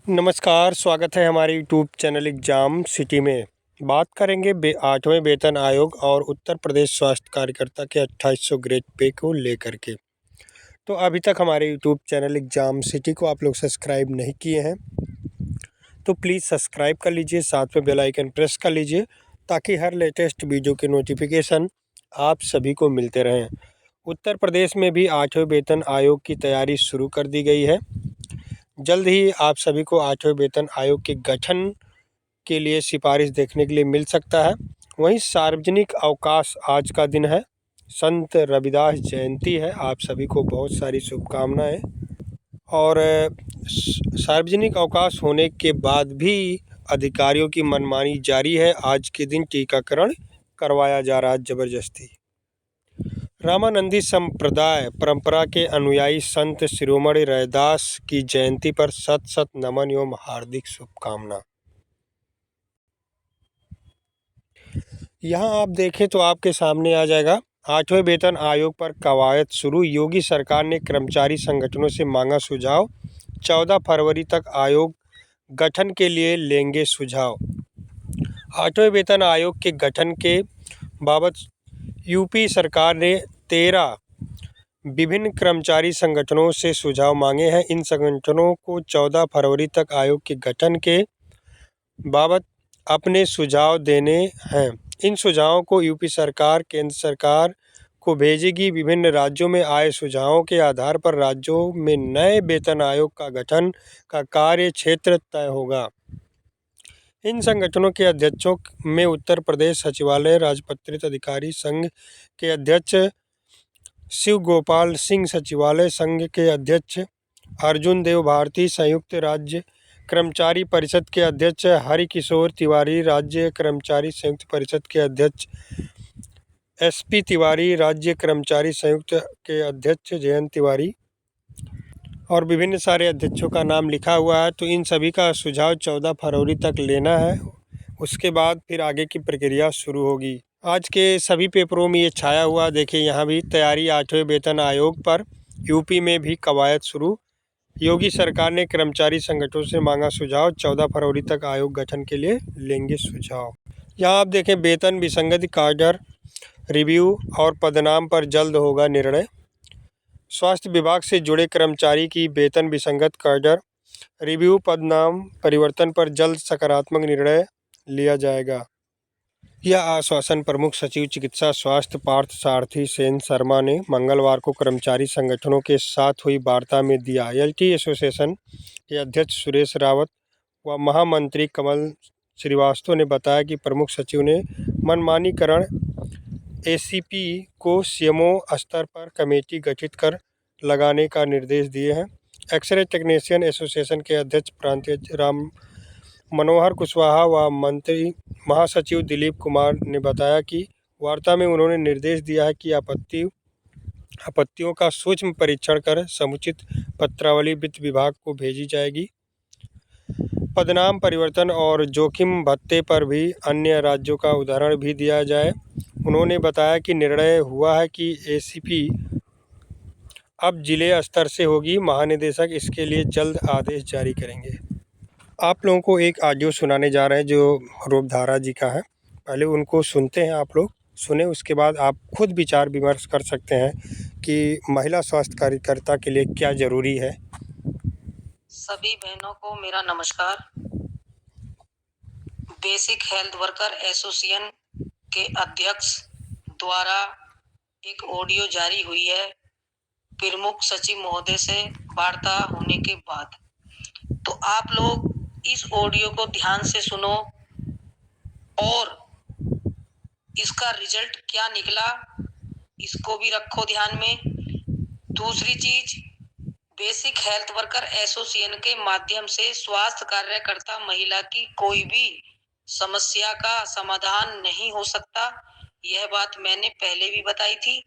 नमस्कार, स्वागत है हमारे यूट्यूब चैनल एग्जाम सिटी में। बात करेंगे 8वें वेतन आयोग और उत्तर प्रदेश स्वास्थ्य कार्यकर्ता के 2800 ग्रेड पे को लेकर के। तो अभी तक हमारे यूट्यूब चैनल एग्जाम सिटी को आप लोग सब्सक्राइब नहीं किए हैं तो प्लीज़ सब्सक्राइब कर लीजिए, साथ में बेल आइकन प्रेस कर लीजिए ताकि हर लेटेस्ट वीडियो के नोटिफिकेशन आप सभी को मिलते रहें। उत्तर प्रदेश में भी 8वें वेतन आयोग की तैयारी शुरू कर दी गई है। जल्द ही आप सभी को 8वें वेतन आयोग के गठन के लिए सिफारिश देखने के लिए मिल सकता है। वहीं सार्वजनिक अवकाश आज का दिन है, संत रविदास जयंती है। आप सभी को बहुत सारी शुभकामनाएं। और सार्वजनिक अवकाश होने के बाद भी अधिकारियों की मनमानी जारी है। आज के दिन टीकाकरण करवाया जा रहा है ज़बरदस्ती। रामानंदी संप्रदाय परंपरा के अनुयायी संत शिरोमणि रैदास की जयंती पर शत शत नमन एवं हार्दिक शुभकामना। यहाँ आप देखें तो आपके सामने आ जाएगा 8वें वेतन आयोग पर कवायद शुरू। योगी सरकार ने कर्मचारी संगठनों से मांगा सुझाव। 14 फरवरी तक आयोग गठन के लिए लेंगे सुझाव। 8वें वेतन आयोग के गठन के बाबत यूपी सरकार ने 13 विभिन्न कर्मचारी संगठनों से सुझाव मांगे हैं। इन संगठनों को 14 फरवरी तक आयोग के गठन के बाबत अपने सुझाव देने हैं। इन सुझावों को यूपी सरकार केंद्र सरकार को भेजेगी। विभिन्न राज्यों में आए सुझावों के आधार पर राज्यों में नए वेतन आयोग का गठन का कार्य क्षेत्र तय होगा। इन संगठनों के अध्यक्षों में उत्तर प्रदेश सचिवालय राजपत्रित अधिकारी संघ के अध्यक्ष शिव गोपाल सिंह, सचिवालय संघ के अध्यक्ष अर्जुन देव भारती, संयुक्त राज्य कर्मचारी परिषद के अध्यक्ष हरिकिशोर तिवारी, राज्य कर्मचारी संयुक्त परिषद के अध्यक्ष SP तिवारी, राज्य कर्मचारी संयुक्त के अध्यक्ष जयंत तिवारी और विभिन्न सारे अध्यक्षों का नाम लिखा हुआ है। तो इन सभी का सुझाव 14 फरवरी तक लेना है। उसके बाद फिर आगे की प्रक्रिया शुरू होगी। आज के सभी पेपरों में ये छाया हुआ, देखिए यहाँ भी तैयारी 8वें वेतन आयोग पर। यूपी में भी कवायद शुरू। योगी सरकार ने कर्मचारी संगठनों से मांगा सुझाव। 14 फरवरी तक आयोग गठन के लिए लेंगे सुझाव। यहाँ आप देखें वेतन विसंगति काडर रिव्यू और पदनाम पर जल्द होगा निर्णय। स्वास्थ्य विभाग से जुड़े कर्मचारी की वेतन विसंगत काडर रिव्यू पदनाम परिवर्तन पर जल्द सकारात्मक निर्णय लिया जाएगा। यह आश्वासन प्रमुख सचिव चिकित्सा स्वास्थ्य पार्थ सारथी सेन शर्मा ने मंगलवार को कर्मचारी संगठनों के साथ हुई वार्ता में दिया। LT एसोसिएशन के अध्यक्ष सुरेश रावत व महामंत्री कमल श्रीवास्तव ने बताया कि प्रमुख सचिव ने मनमानीकरण ACP को CMO स्तर पर कमेटी गठित कर लगाने का निर्देश दिए हैं। एक्सरे टेक्नीशियन एसोसिएशन के अध्यक्ष प्रांतीय राम मनोहर कुशवाहा व मंत्री महासचिव दिलीप कुमार ने बताया कि वार्ता में उन्होंने निर्देश दिया है कि आपत्तियों का सूक्ष्म परीक्षण कर समुचित पत्रावली वित्त विभाग को भेजी जाएगी। पदनाम परिवर्तन और जोखिम भत्ते पर भी अन्य राज्यों का उदाहरण भी दिया जाए। उन्होंने बताया कि निर्णय हुआ है कि ACP अब जिले स्तर से होगी। महानिदेशक इसके लिए जल्द आदेश जारी करेंगे। आप लोगों को एक ऑडियो सुनाने जा रहे हैं जो रूपधारा जी का है। पहले उनको सुनते हैं, आप लोग सुने, उसके बाद आप खुद विचार विमर्श कर सकते हैं कि महिला स्वास्थ्य कार्यकर्ता के लिए क्या जरूरी है। सभी बहनों को मेरा नमस्कार। बेसिक हेल्थ वर्कर एसोसिएशन के अध्यक्ष द्वारा एक ऑडियो जारी हुई है प्रमुख सचिव महोदय से वार्ता होने के बाद। तो आप लोग इस ऑडियो को ध्यान से सुनो और इसका रिजल्ट क्या निकला इसको भी रखो ध्यान में। दूसरी चीज, बेसिक हेल्थ वर्कर एसोसिएशन के माध्यम से स्वास्थ्य कार्यकर्ता महिला की कोई भी समस्या का समाधान नहीं हो सकता। यह बात मैंने पहले भी बताई थी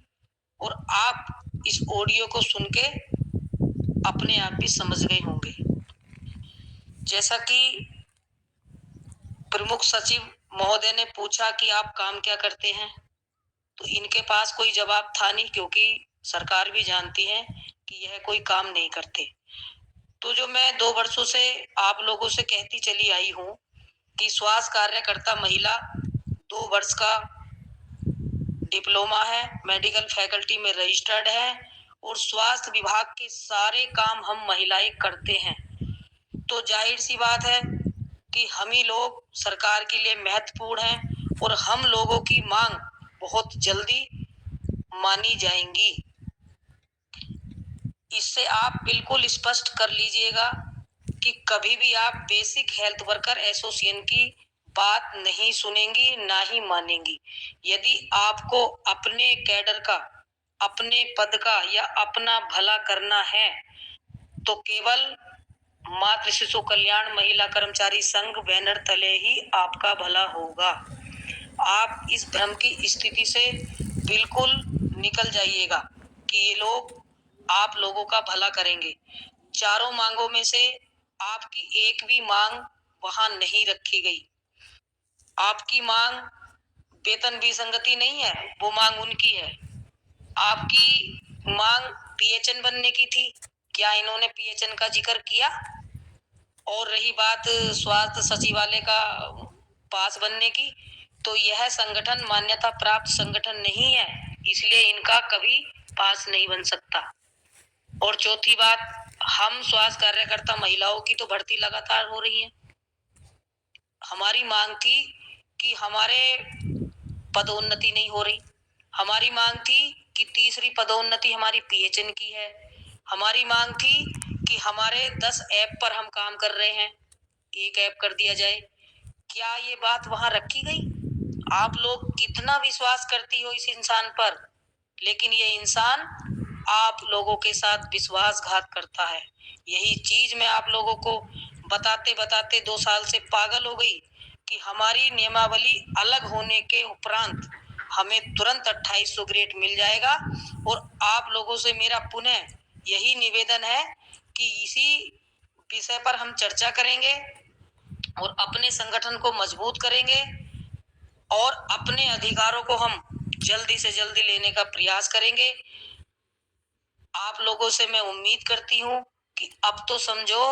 और आप इस ऑडियो को सुन के अपने आप भी समझ गए होंगे। जैसा कि प्रमुख सचिव महोदय ने पूछा कि आप काम क्या करते हैं, तो इनके पास कोई जवाब था नहीं, क्योंकि सरकार भी जानती है कि यह कोई काम नहीं करते। तो जो मैं 2 वर्षों से आप लोगों से कहती चली आई हूँ कि स्वास्थ्य कार्यकर्ता महिला 2 वर्ष का डिप्लोमा है, मेडिकल फैकल्टी में रजिस्टर्ड है और स्वास्थ्य विभाग के सारे काम हम महिलाएं करते हैं। तो जाहिर सी बात है कि हम ही लोग सरकार के लिए महत्वपूर्ण हैं और हम लोगों की मांग बहुत जल्दी मानी जाएंगी। इससे आप बिल्कुल स्पष्ट कर लीजिएगा कि कभी भी आप बेसिक हेल्थ वर्कर एसोसिएशन की बात नहीं सुनेंगी, ना ही मानेंगी। यदि आपको अपने कैडर का, अपने पद का या अपना भला करना है तो केवल मातृ शिशु कल्याण महिला कर्मचारी संघ बैनर तले ही आपका भला होगा। आप इस भ्रम की स्थिति से बिल्कुल निकल जाइएगा कि ये लोग आप लोगों का भला करेंगे। चारों मांगों में से आपकी एक भी मांग वहां नहीं रखी गई। आपकी मांग वेतन विसंगति नहीं है, वो मांग उनकी है। आपकी मांग पीएचएन बनने की थी, क्या इन्होंने पीएचएन का जिक्र किया? और रही बात स्वास्थ्य सचिवालय का पास बनने की, तो यह संगठन मान्यता प्राप्त संगठन नहीं है, इसलिए इनका कभी पास नहीं बन सकता। और चौथी बात, हम स्वास्थ्य कार्यकर्ता महिलाओं की तो भर्ती लगातार हो रही है। हमारी मांग थी कि हमारे पदोन्नति नहीं हो रही। हमारी मांग थी कि तीसरी पदोन्नति हमारी पीएचएन की है। हमारी मांग थी कि हमारे 10 ऐप पर हम काम कर रहे हैं, एक ऐप कर दिया जाए। क्या ये बात वहां रखी गई? आप लोग कितना विश्वास करती हो इस इंसान पर, लेकिन ये इंसान आप लोगों के साथ विश्वासघात करता है। यही चीज मैं आप लोगों को बताते बताते 2 साल से पागल हो गई कि हमारी नियमावली अलग होने के उपरांत हमें तुरंत 2800 ग्रेड मिल जाएगा। और आप लोगों से मेरा पुनः यही निवेदन है कि इसी विषय पर हम चर्चा करेंगे और अपने संगठन को मजबूत करेंगे और अपने अधिकारों को हम जल्दी से जल्दी लेने का प्रयास करेंगे। आप लोगों से मैं उम्मीद करती हूँ कि अब तो समझो,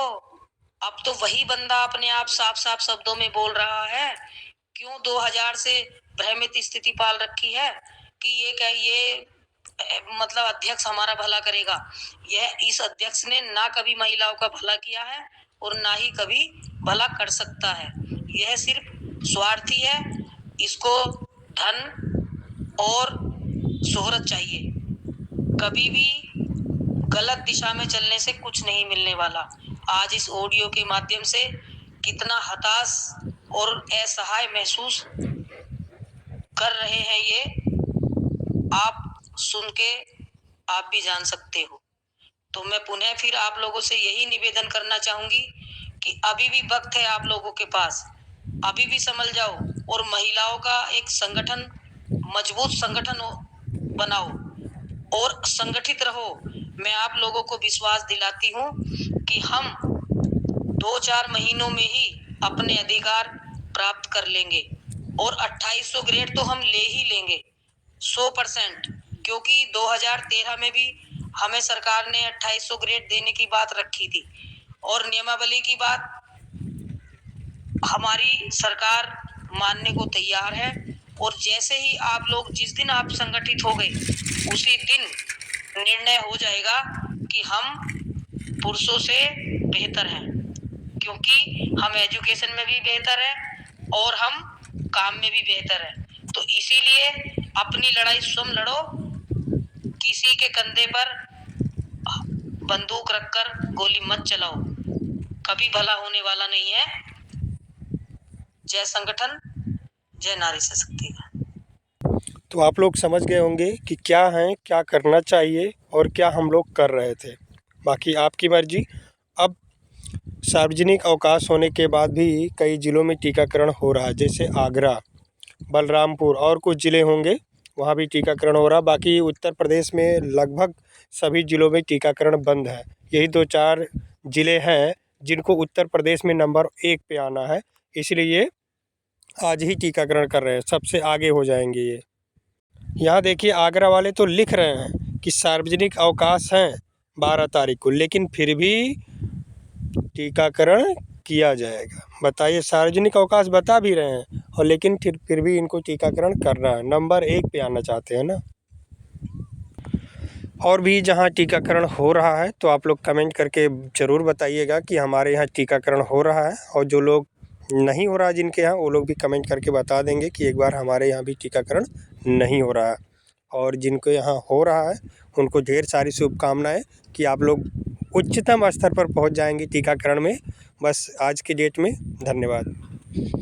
अब तो वही बंदा अपने आप साफ साफ शब्दों में बोल रहा है। क्यों 2000 से भ्रमित स्थिति पाल रखी है कि ये मतलब अध्यक्ष हमारा भला करेगा। यह इस अध्यक्ष ने ना कभी महिलाओं का भला किया है और ना ही कभी भला कर सकता है। यह सिर्फ स्वार्थी है, इसको धन और शोहरत चाहिए। कभी भी गलत दिशा में चलने से कुछ नहीं मिलने वाला। आज इस ऑडियो के माध्यम से कितना हताश और असहाय महसूस कर रहे हैं ये आप सुन के आप भी जान सकते हो। तो मैं पुनः फिर आप लोगों से यही निवेदन करना चाहूंगी कि अभी भी वक्त है आप लोगों के पास, अभी भी संभल जाओ और महिलाओं का एक संगठन, मजबूत संगठन बनाओ और संगठित रहो। मैं आप लोगों को विश्वास दिलाती हूँ कि हम 2-4 महीनों में ही अपने अधिकार प्राप्त कर लेंगे और 2800 ग्रेड तो हम ले ही लेंगे 100%, क्योंकि 2013 में भी हमें सरकार ने 2800 ग्रेड देने की बात रखी थी और नियमावली की बात हमारी सरकार मानने को तैयार है। और जैसे ही आप लोग, जिस दिन आप संगठित हो गए उसी दिन निर्णय हो जाएगा कि हम पुरुषों से बेहतर हैं, क्योंकि हम एजुकेशन में भी बेहतर हैं और हम काम में भी बेहतर हैं। तो इसीलिए अपनी लड़ाई स्वयं लड़ो, किसी के कंधे पर बंदूक रखकर गोली मत चलाओ, कभी भला होने वाला नहीं है। जय संगठन, जय नारी सशक्तिकरण। तो आप लोग समझ गए होंगे कि क्या है, क्या करना चाहिए और क्या हम लोग कर रहे थे। बाकी आपकी मर्जी। अब सार्वजनिक अवकाश होने के बाद भी कई ज़िलों में टीकाकरण हो रहा है, जैसे आगरा, बलरामपुर और कुछ ज़िले होंगे वहाँ भी टीकाकरण हो रहा। बाकी उत्तर प्रदेश में लगभग सभी ज़िलों में टीकाकरण बंद है। यही 2-4 ज़िले हैं जिनको उत्तर प्रदेश में नंबर 1 पे आना है, इसलिए आज ही टीकाकरण कर रहे हैं, सबसे आगे हो जाएंगे ये। यहाँ देखिए आगरा वाले तो लिख रहे हैं कि सार्वजनिक अवकाश हैं 12 तारीख को, लेकिन फिर भी टीकाकरण किया जाएगा। बताइए, सार्वजनिक अवकाश बता भी रहे हैं और लेकिन फिर भी इनको टीकाकरण करना है। नंबर 1 पे आना चाहते हैं ना। और भी जहां टीकाकरण हो रहा है तो आप लोग कमेंट करके ज़रूर बताइएगा कि हमारे यहाँ टीकाकरण हो रहा है, और जो लोग नहीं हो रहा जिनके यहाँ, वो लोग भी कमेंट करके बता देंगे कि एक बार हमारे यहाँ भी टीकाकरण नहीं हो रहा है। और जिनको यहाँ हो रहा है उनको ढेर सारी शुभकामनाएं कि आप लोग उच्चतम स्तर पर पहुंच जाएंगे टीकाकरण में। बस आज की डेट में धन्यवाद।